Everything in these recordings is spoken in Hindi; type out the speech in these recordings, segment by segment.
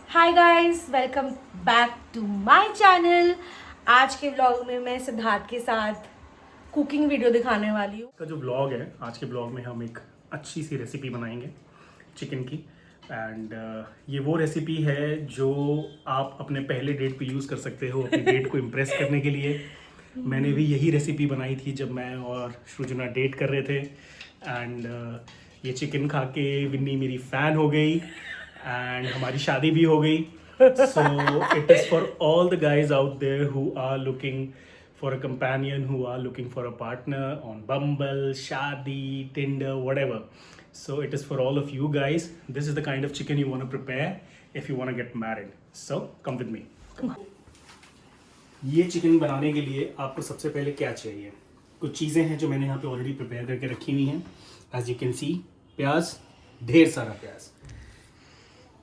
Hi guys, welcome back to my channel. आज के व्लॉग में मैं सिद्धार्थ के साथ कुकिंग वीडियो दिखाने वाली हूँ। का जो ब्लॉग है, आज के ब्लॉग में हम एक अच्छी सी रेसिपी बनाएंगे चिकन की। एंड ये वो रेसिपी है जो आप अपने पहले डेट पे यूज़ कर सकते हो अपनी डेट को इम्प्रेस करने के लिए। मैंने भी यही रेसिपी बनाई थी जब मैं और सृजना डेट कर रहे थे। एंड ये चिकन खा के विन्नी मेरी फ़ैन हो गई एंड हमारी शादी भी हो गई। So it is for all the guys out there who are looking for a companion, who are looking for a partner on Bumble, Shadi, Tinder, whatever. So it is for all of you guys. This is the kind of chicken you want to prepare if you want to get married. So come with me. ये चिकन बनाने के लिए आपको सबसे पहले क्या चाहिए? कुछ चीज़ें हैं जो मैंने यहाँ पे ऑलरेडी प्रिपेयर करके रखी हुई हैं। एज यू कैन सी, प्याज, ढेर सारा प्याज,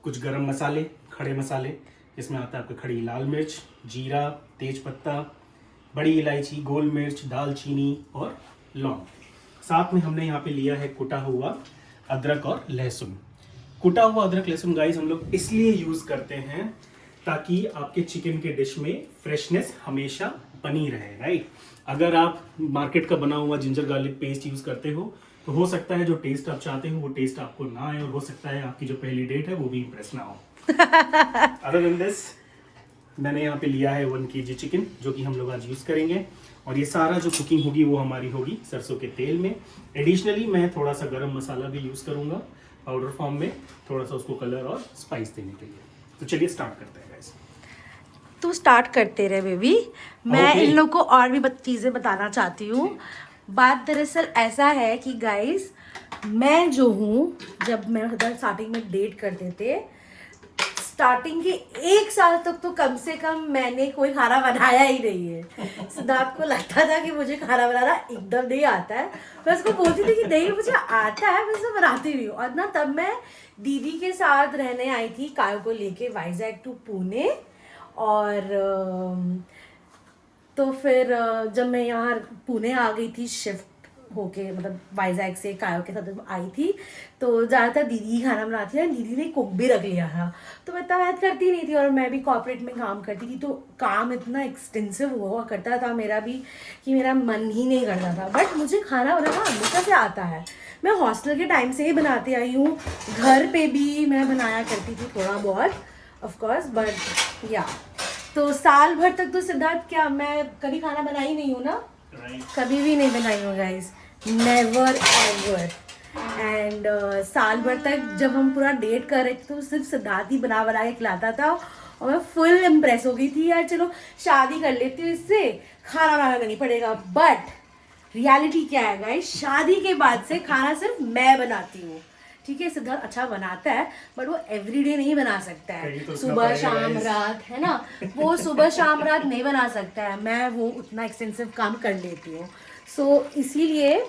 कुछ गरम मसाले, खड़े मसाले, इसमें आता है आपका खड़ी लाल मिर्च, जीरा, तेज पत्ता, बड़ी इलायची, गोल मिर्च, दालचीनी और लौंग। साथ में हमने यहाँ पे लिया है कुटा हुआ अदरक और लहसुन। कुटा हुआ अदरक लहसुन गाइस हम लोग इसलिए यूज़ करते हैं ताकि आपके चिकन के डिश में फ्रेशनेस हमेशा बनी रहे, राइट। अगर आप मार्केट का बना हुआ जिंजर गार्लिक पेस्ट यूज़ करते हो तो हो सकता है जो टेस्ट आप चाहते हो वो टेस्ट आपको ना आए, और हो सकता है आपकी जो पहली डेट है वो भी इम्प्रेस ना हो। अदर देन दिस, मैंने यहाँ पे लिया है 1 kg चिकन जो कि हम लोग आज यूज़ करेंगे। और ये सारा जो कुकिंग होगी वो हमारी होगी सरसों के तेल में। एडिशनली मैं थोड़ा सा गरम मसाला भी यूज़ करूँगा पाउडर फॉर्म में, थोड़ा सा उसको कलर और स्पाइस देने के लिए। तो चलिए स्टार्ट करते हैं गाइस। तू स्टार्ट करते रहे बेबी, मैं Okay. इन लोग को और भी चीज़ें बताना चाहती हूँ। बात दरअसल ऐसा है कि गाइस, मैं जो हूँ, जब मैं स्टार्टिंग में डेट करते थे, स्टार्टिंग के 1 साल तक तो कम से कम मैंने कोई खाना बनाया ही नहीं है। सिद्धार्थ को लगता था कि मुझे खाना बनाना एकदम नहीं आता है। मैं उसको बोलती थी कि नहीं मुझे आता है, मैं उसको बनाती नहीं हूँ। और ना तब मैं दीदी के साथ रहने आई थी कायो को लेके वाइजैक टू पुणे। और तो फिर जब मैं यहाँ पुणे आ गई थी शिफ्ट होके, मतलब वाइजैक से कायो के साथ जब आई थी, तो ज़्यादातर दीदी ही खाना बनाती है। दीदी ने कुक भी रख लिया था, तो मैं इतना मेहनत करती नहीं थी। और मैं भी कॉर्पोरेट में काम करती थी, तो काम इतना एक्सटेंसिव हुआ करता था मेरा भी कि मेरा मन ही नहीं करता था। बट मुझे खाना बनाना हमेशा से आता है। मैं हॉस्टल के टाइम से ही बनाती आई हूँ, घर पे भी मैं बनाया करती थी थोड़ा बहुत ऑफकोर्स। बट या तो साल भर तक तो सिद्धार्थ, क्या मैं कभी खाना बनाई नहीं हूँ ना, कभी भी नहीं बनाई हूँ गाइस, नेवर एवर। एंड साल भर तक जब हम पूरा डेट कर रहे थे तो सिर्फ सिद्धार्थ ही बना के खिलाता था। और मैं फुल इम्प्रेस हो गई थी, यार चलो शादी कर लेती हूँ, इससे खाना बनाना नहीं पड़ेगा। बट रियलिटी क्या है गाइस, शादी के बाद से खाना सिर्फ मैं बनाती हूँ। ठीक है, सिद्धार्थ अच्छा बनाता है बट वो एवरीडे नहीं बना सकता है, तो सुबह शाम रात, है ना। वो सुबह शाम रात नहीं बना सकता है, मैं वो उतना एक्सटेंसिव काम कर लेती हूँ। सो इसीलिए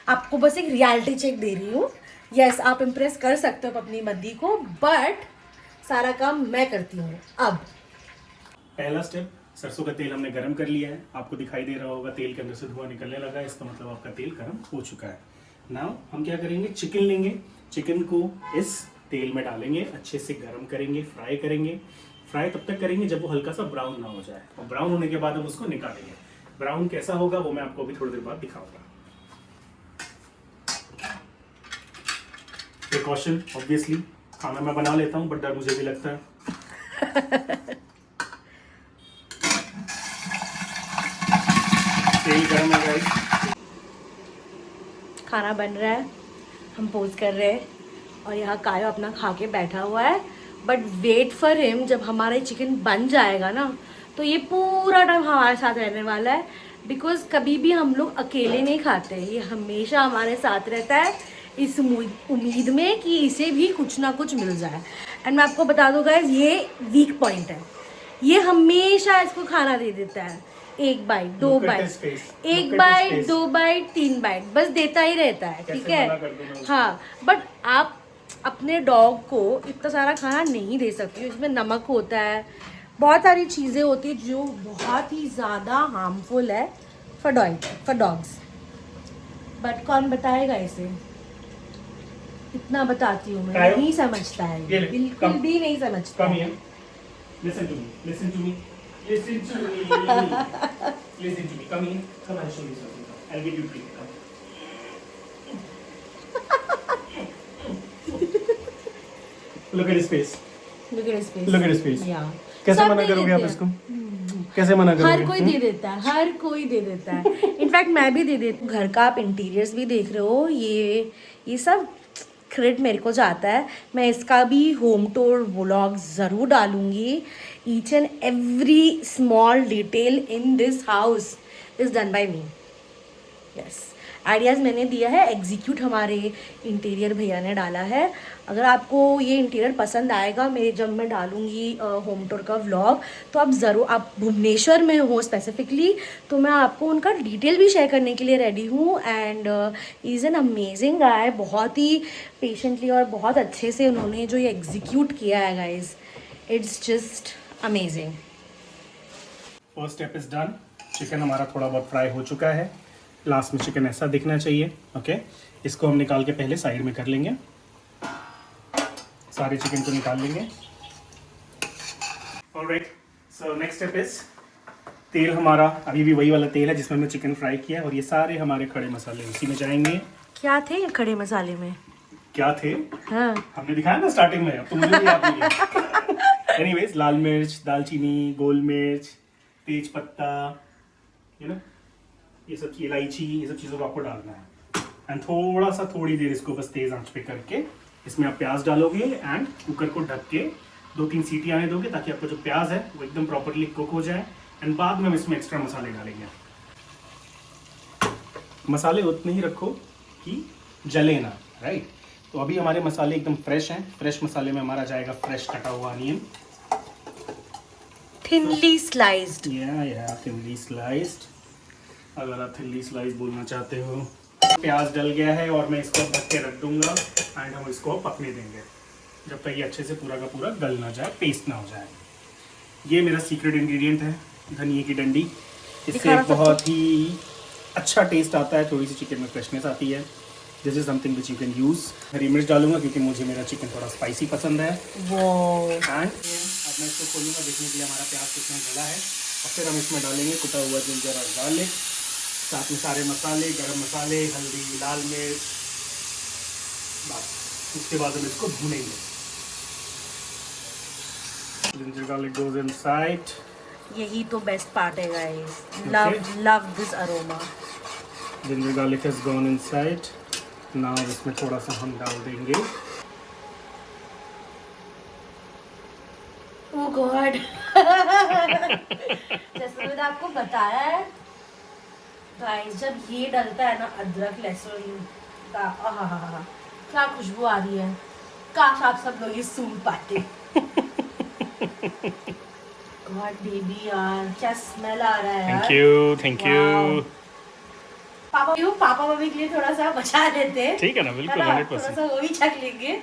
आपको बस एक रियलिटी चेक दे रही हूँ। यस, आप इम्प्रेस कर सकते हो अपनी मद्दी को, बट सारा काम मैं करती हूँ। अब पहला स्टेप, सरसों का तेल हमने गरम कर लिया है। आपको दिखाई दे रहा होगा तेल के अंदर से धुआं निकलने लगा है, इसका मतलब आपका तेल गरम हो चुका है। नाउ हम क्या करेंगे, चिकन लेंगे, चिकन को इस तेल में डालेंगे, अच्छे से गरम करेंगे, फ्राई करेंगे। फ्राई तब तक करेंगे जब वो हल्का सा ब्राउन ना हो जाए, और ब्राउन होने के बाद हम उसको निकालेंगे। ब्राउन कैसा होगा वो मैं आपको अभी थोड़ी देर बाद दिखाऊंगा। प्रिकॉशन, ऑब्वियसली खाना मैं बना लेता हूँ बट डर मुझे भी लगता है। तेल गरम है गाइस, खाना बन रहा है, हम पोज कर रहे हैं और यहाँ कायो अपना खा के बैठा हुआ है। बट वेट फॉर हिम, जब हमारा चिकन बन जाएगा ना तो ये पूरा टाइम हमारे साथ रहने वाला है। बिकॉज कभी भी हम लोग अकेले नहीं खाते, ये हमेशा हमारे साथ रहता है इस उम्मीद में कि इसे भी कुछ ना कुछ मिल जाए। एंड मैं आपको बता दूँ गाइस, ये वीक पॉइंट है, ये हमेशा इसको खाना दे देता है। 1 byte, 2 byte, 1 byte, 2 byte, 3 byte, बस देता ही रहता है। ठीक है, हाँ। बट आप अपने डॉग को इतना सारा खाना नहीं दे सकते, इसमें नमक होता है, बहुत सारी चीज़ें होती है जो बहुत ही ज़्यादा हार्मफुल है फॉर डॉग्स। बट कौन बताएगा इसे, इतना बताती हूँ मैं, कायो? नहीं समझता है, ये ले, बिल्कुल come. भी नहीं समझता Come है। here. Listen to me. Listen to me. Listen to me. Listen to me. Come here. Come, I'll show you something. I'll give you a treat. Come. Look at his face. Look at his face. Look at his face. Yeah. कैसे सब मना दे करोगे देते आप हैं। इसको? कैसे मना करोगे? हर कोई दे देता है, हर कोई दे देता है। इनफैक्ट मैं भी दे देती हूँ। घर का आप इंटीरियर्स भी देख रहे हो, ये सब क्रेडिट मेरे को जाता है। मैं इसका भी होम टूर व्लॉग ज़रूर डालूंगी। Each and every small detail in this house is done by me. Yes, ideas मैंने दिया है, एग्जीक्यूट हमारे इंटीरियर भैया ने डाला है। अगर आपको ये इंटीरियर पसंद आएगा, जब मैं डालूंगी होम टूर का व्लॉग, तो आप ज़रूर, आप भुवनेश्वर में हो स्पेसिफिकली, तो मैं आपको उनका डिटेल भी शेयर करने के लिए रेडी हूँ। And is an amazing guy, बहुत ही पेशेंटली और बहुत अच्छे से उन्होंने जो ये एग्जीक्यूट किया है guys, it's just amazing. First step is done. Chicken हमारा थोड़ा बहुत फ्राई हो चुका है। लास्ट में चिकन ऐसा दिखना चाहिए। ओके, इसको हम निकाल के पहले साइड में कर लेंगे। सारे चिकन को निकाल लेंगे। Alright, so next step is, तेल हमारा अभी भी वही वाला तेल है जिसमें हमने चिकन फ्राई किया है, और ये सारे हमारे खड़े मसाले उसी में जाएंगे। क्या थे खड़े मसाले में? क्या थे? हाँ, हमने दिखाया ना स्टार्टिंग में, अब तो मुझे भी याद नहीं है। एनीवेज, लाल मिर्च, दालचीनी, गोल मिर्च, तेज पत्ता, यू नो, ये सब इलायची, ये सब चीज़ों को आपको डालना है। एंड थोड़ी देर इसको बस तेज़ आंच पे करके इसमें आप प्याज डालोगे एंड कुकर को ढक के 2-3 सीटी आने दोगे, ताकि आपका जो प्याज है वो एकदम प्रॉपरली कुक हो जाए। एंड बाद में हम इसमें एक्स्ट्रा मसाले डालेंगे। मसाले उतने ही रखो कि जले ना, राइट। तो अभी हमारे मसाले एकदम फ्रेश हैं। फ्रेश मसाले में हमारा जाएगा फ्रेश कटा हुआ अनियन, थिनली स्लाइस्ड। या थिनली स्लाइस्ड, अगर आप थिनली स्लाइस बोलना चाहते हो। प्याज डल गया है और मैं इसको ढक के रख दूंगा एंड हम इसको पकने देंगे जब तक ये अच्छे से पूरा का पूरा गल ना जाए, पेस्ट ना हो जाए। ये मेरा सीक्रेट इंग्रेडिएंट है, धनिए की डंडी। इससे बहुत ही अच्छा टेस्ट आता है, थोड़ी सी चिकन में फ्रेशनेस आती है। This is something which you can use. हरी मिर्च डालूंगा क्योंकि मुझे मेरा चिकन थोड़ा स्पाइसी पसंद है। एंड अब मैं इसको खोलूँगा देखने के लिए हमारा प्याज कितना गला है, और फिर हम इसमें डालेंगे कुटा हुआ जिंजर और गार्लिक, साथ में सारे मसाले, गरम मसाले, हल्दी, लाल मिर्च। बस उसके बाद हम इसको भूनेंगे। Ginger garlic goes inside. यही तो बेस्ट पार्ट है guys, love this aroma. Ginger garlic has gone inside. Now इसमें थोड़ा सा हम डाल देंगे, ओह गॉड। जैसे मैंने आपको बताया है गाइस, जब ये डलता है ना अदरक लहसुन का, आहा, क्या खुशबू आ रही है। काश आप सब लोग ये सूंघ पाते। गॉड बेबी यार, क्या स्मेल आ रहा है यार। Thank Wow. पापा मम्मी के लिए थोड़ा सा बचा लेते हैं, ठीक है ना, बिल्कुल, है ना? 100%। थोड़ा सा वो भी चख लेंगे।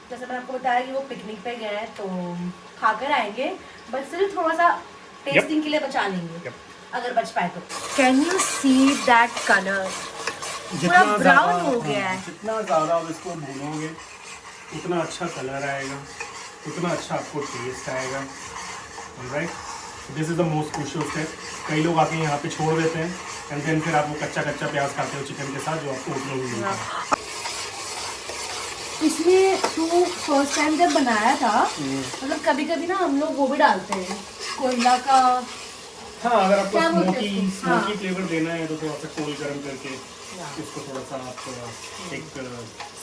जैसे मैंने आपको बताया कि वो पिकनिक पे गए हैं तो खाकर आएंगे, बट सिर्फ थोड़ा सा टेस्टिंग के लिए बचा लेंगे, अगर बच पाए तो। Can you see that colour? पूरा ब्राउन हो गया है। जितना ज़्यादा आप इसको भूनोगे उतना अच्छा कलर आएगा, उतना अच्छा आपको टेस्ट आएगा, right. This is the most crucial step. कई लोग आके यहाँ पे छोड़ देते हैं एंड देन फिर आप वो कच्चा प्याज खाते हो चिकन के साथ, जो आपको उतना भी मिलता है। इसमें तो फर्स्ट टाइम जब बनाया था, मतलब कभी कभी ना हम लोग वो भी डालते हैं, कोयला का। हाँ, अगर आपको क्या बोलते हैं स्मोकी इसको? हाँ। फ्लेवर देना है तो थोड़ा सा कोल गर्म करके इसको थोड़ा सा आप एक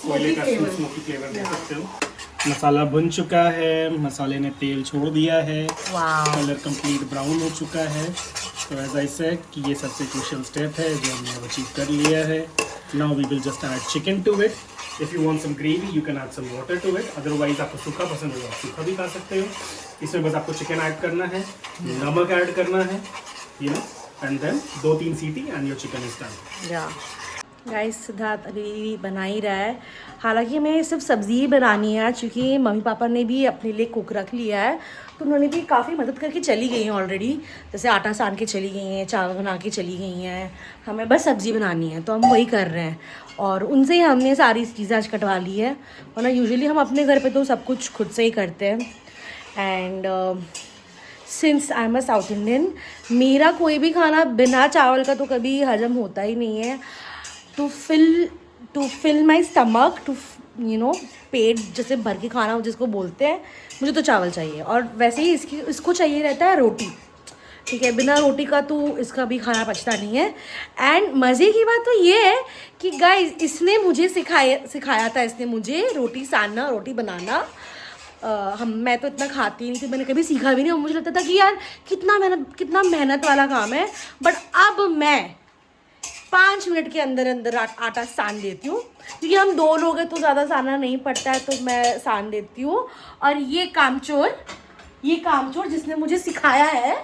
कोयले का स्मोकी फ्लेवर दे सकते हो। मसाला भुन चुका है, मसाले ने तेल छोड़ दिया है, कलर कंप्लीट ब्राउन हो चुका है। तो एज आई सेड कि ये सबसे क्रूशियल स्टेप है जो हमने अचीव कर लिया है। Now we will just add chicken to it. If you want some gravy you can add some water to it, otherwise आपको सूखा पसंद होगा आप सूखा भी खा सकते हो। इसमें बस आपको चिकन ऐड करना है, नमक ऐड करना है, यू नो, एंड देन 2-3 सीटी and your chicken is done. Guys Siddharth अभी बना ही रहा है। हालांकि हमें सिर्फ सब्ज़ी ही बनानी है क्योंकि मम्मी पापा ने भी अपने लिए कुक रख लिया है, तो उन्होंने भी काफ़ी मदद करके चली गई हैं ऑलरेडी। जैसे आटा सान के चली गई हैं, चावल बना के चली गई हैं, हमें बस सब्ज़ी बनानी है तो हम वही कर रहे हैं। और उनसे ही हमने सारी चीज़ें आज कटवा ली है, वरना यूजुअली हम अपने घर पर तो सब कुछ खुद से ही करते हैं। And since I am a south Indian, मेरा कोई भी खाना बिना चावल का तो कभी हजम होता ही नहीं है। To fill my stomach, to पेट जैसे भर के खाना जिसको बोलते हैं, मुझे तो चावल चाहिए। और वैसे ही इसको चाहिए रहता है रोटी, ठीक है, बिना रोटी का तो इसका भी खाना पचता नहीं है। एंड मज़े की बात तो ये है कि गाइस इसने मुझे सिखाया था, इसने मुझे रोटी सानना, रोटी बनाना। मैं तो इतना खाती नहीं थी, मैंने कभी सीखा भी नहीं, और मुझे लगता था कि यार कितना मेहनत वाला काम है। बट अब मैं 5 मिनट के अंदर अंदर आटा सान देती हूँ, क्योंकि हम 2 लोग हैं तो ज़्यादा सानना नहीं पड़ता है, तो मैं सान देती हूँ। और ये कामचोर जिसने मुझे सिखाया है,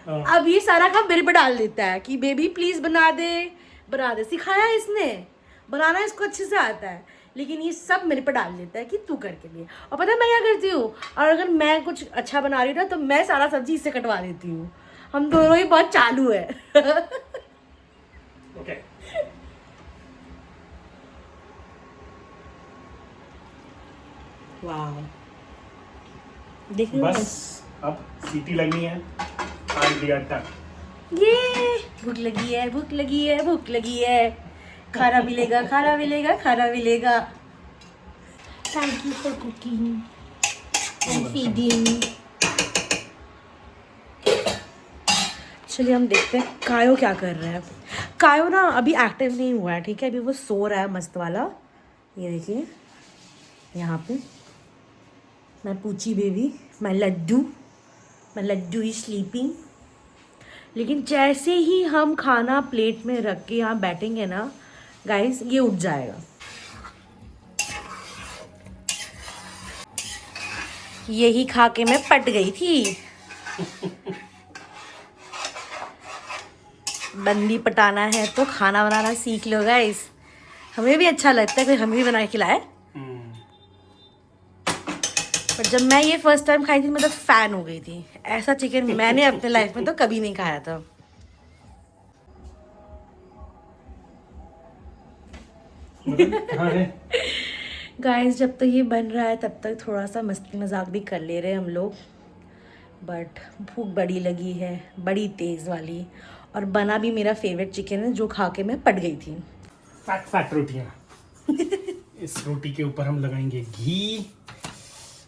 अब ये सारा काम मेरे पे डाल देता है कि बेबी प्लीज़ बना दे। सिखाया है इसने, बनाना इसको अच्छे से आता है, लेकिन ये सब मेरे पे डाल देता है कि तू करके लिए। और पता है मैं क्या करती हूँ, और अगर मैं कुछ अच्छा बना रही हूँ ना तो मैं सारा सब्जी इससे कटवा देती हूँ। हम दोनों ही बहुत चालू है। ओके वाह, देखिए बस अब सीटी लगनी है, ये भूख लगी है, खाना मिलेगा। Thank you for cooking and feeding. चलिए हम देखते हैं कायो क्या कर रहा है। कायो ना अभी एक्टिव नहीं हुआ है, ठीक है, अभी वो सो रहा है मस्त वाला। ये देखिए यहाँ पे मैं पूछी बेबी, मैं लड्डू इज स्लीपिंग। लेकिन जैसे ही हम खाना प्लेट में रख के यहाँ बैठेंगे ना गाइस, ये उठ जाएगा। यही खा के मैं पट गई थी। बंदी पटाना है तो खाना बनाना सीख लो गाइस। हमें भी अच्छा लगता है कोई हमें भी बना के खिलाए। पर जब मैं ये फर्स्ट टाइम खाई थी, मैं तो फैन हो गई थी। ऐसा चिकन मैंने अपने लाइफ में तो कभी नहीं खाया था। गाइस जब तक ये बन रहा है तब तक थोड़ा सा मस्ती मजाक भी कर ले रहे हैं हम लोग। बट भूख बड़ी लगी है, बड़ी तेज़ वाली। और बना भी मेरा फेवरेट चिकन है जो खा के मैं पट गई थी। फैट रोटियां। इस रोटी के ऊपर हम लगाएंगे घी,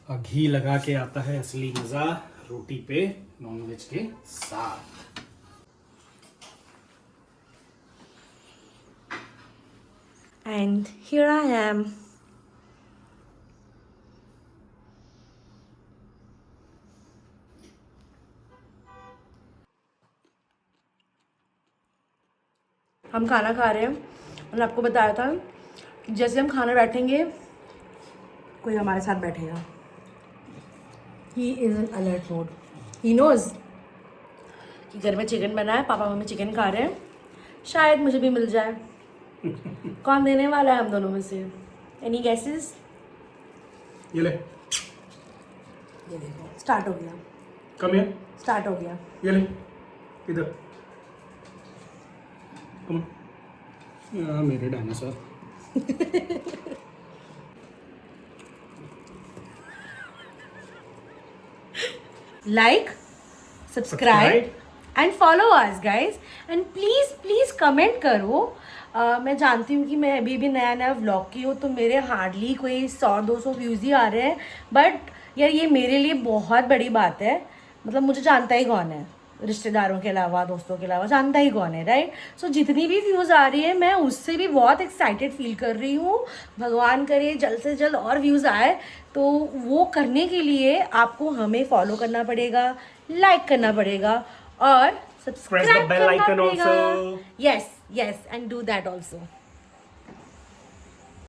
और घी लगा के आता है असली मज़ा रोटी पे नॉनवेज के साथ। And here I am. हम खाना खा रहे हैं, मैंने आपको बताया था जैसे हम खाना बैठेंगे कोई हमारे साथ बैठेगा। He is in alert mode, he knows कि घर में चिकन बना है, पापा मम्मी चिकन खा रहे हैं, शायद मुझे भी मिल जाए। कौन देने वाला है हम दोनों में से? Any guesses? ये ले, ये देखो स्टार्ट हो गया। कम हियर, स्टार्ट हो गया। ये ले, इधर कम। मेरे dinosaur. Like, subscribe and follow us guys, and please comment करो। मैं जानती हूँ कि मैं अभी भी नया व्लॉग की हूँ, तो मेरे हार्डली कोई 100-200 व्यूज़ ही आ रहे हैं। बट यार ये मेरे लिए बहुत बड़ी बात है। मतलब मुझे जानता ही कौन है, रिश्तेदारों के अलावा, दोस्तों के अलावा जानता ही कौन है, राइट। सो जितनी भी व्यूज़ आ रही है मैं उससे भी बहुत एक्साइटेड फील कर रही हूँ। भगवान करे जल्द से जल्द और व्यूज़ आए। तो वो करने के लिए आपको हमें फॉलो करना पड़ेगा, लाइक करना पड़ेगा और सब्सक्राइब करना पड़ेगा। Yes and do that also.